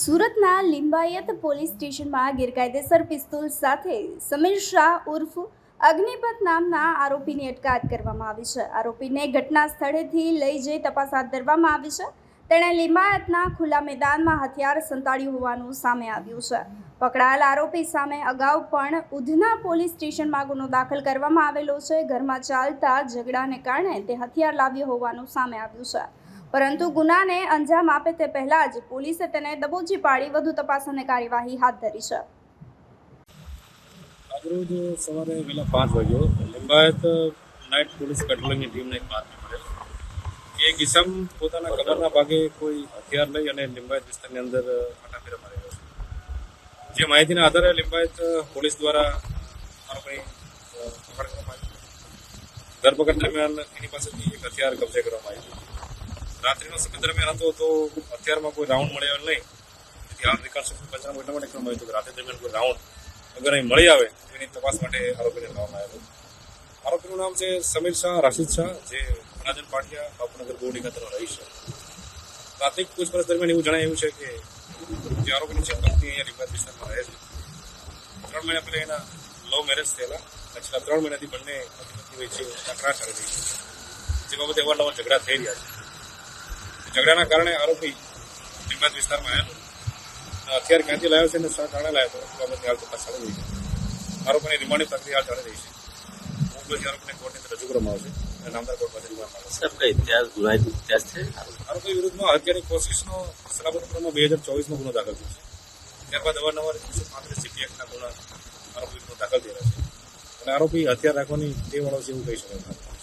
સુરતના લિંબાયત પોલીસ સ્ટેશનમાં ગેરકાયદેસર પિસ્તોલ સાથે સમીર શાહ ઉર્ફ અગ્નિપથ નામના આરોપીની અટકાયત કરવામાં આવી છે. આરોપીને ઘટના સ્થળેથી લઈ જઈ તપાસ હાથ ધરવામાં આવી છે. તેણે લિંબાયતના ખુલ્લા મેદાનમાં હથિયાર સંતાડ્યું હોવાનું સામે આવ્યું છે. પકડાયેલ આરોપી સામે અગાઉ પણ ઉધના પોલીસ સ્ટેશનમાં ગુનો દાખલ કરવામાં આવેલો છે. ઘરમાં ચાલતા ઝઘડાને કારણે તે હથિયાર લાવ્યો હોવાનું સામે આવ્યું છે. પરંતુ ગુનાને અંજામ આપે તે પહેલા જ પોલીસે તેને દબોચી પાડી વધુ તપાસ અને કાર્યવાહી હાથ ધરી છે. આજરોજ સવારે વહેલા 5 વાગ્યો લિંબાયત નાઇટ પોલીસ પેટ્રોલિંગની ટીમને એક બાતમી મળે કે એક ઇસમ પોતાના કમરના ભાગે કોઈ હથિયાર લઈ અને લિંબાયત વિસ્તારની અંદર આટાફેરા મારી રહ્યો છે. જે માહિતીના આધારે લિંબાયત પોલીસ દ્વારા આરોપી પકડ કરવામાં આવી. ધરપકડ દરમિયાન એની પાસેથી એક હથિયાર કબજે કરવામાં આવ્યું. રાત્રિનો સમય દરમિયાન હતો તો હથિયારમાં કોઈ રાઉન્ડ મળ્યો નહીં. તેથી હાલ નિકાલ પંચનામું એટલા માટે કરવામાં આવ્યું હતું કે રાત્રિ દરમિયાન કોઈ રાઉન્ડ અગર અહીં મળી આવે તો એની તપાસ માટે આરોપીને લાવવામાં આવ્યો. આરોપીનું નામ છે સમીર શાહ રાશિદ શાહ, જે રાજન પાટિયા બાપુનગર ગોવડી ખાતેનો રહીશ છે. પ્રાથમિક પૂછપરછ દરમિયાન એવું જણાવ્યું છે કે જે આરોપીની છે પત્ની અહીંયા લિંબાયત વિસ્તારમાં રહે છે. 3 મહિના પહેલા એના લવ મેરેજ થયેલા અને છેલ્લા 3 મહિનાથી બંને પતિ વચ્ચે તકરાર ચાલી રહી છે. જે બાબતે અવારનવાર ઝઘડા થઈ રહ્યા છે. ઝઘડાના કારણે આરોપી લિંબાયત વિસ્તારમાં આવેલો હથિયાર ક્યાંથી લાવ્યો છે અને શા કારણે લાવ્યો હતો બાબતની હાલ તપાસ ચાલી રહી છે. આરોપીની રિમાન્ડની પ્રક્રિયા હાલ ચાલી રહી છે. મુંબઈ આરોપીને કોર્ટની અંદર રજૂ કરવામાં આવશે અને નામદાર કોર્ટમાં રિમાન્ડ આવશે. આરોપી વિરુદ્ધમાં હત્યાની કોશિશનો સલામતી પ્રકરણમાં 2024માં ગુનો દાખલ થયો છે. ત્યારબાદ અવારનવાર 135 CP એક્ટના ગુના આરોપી વિરુદ્ધ દાખલ થયેલા છે અને આરોપી હથિયાર રાખવાની ટેવ વાળો છે એવું કહી શકાય.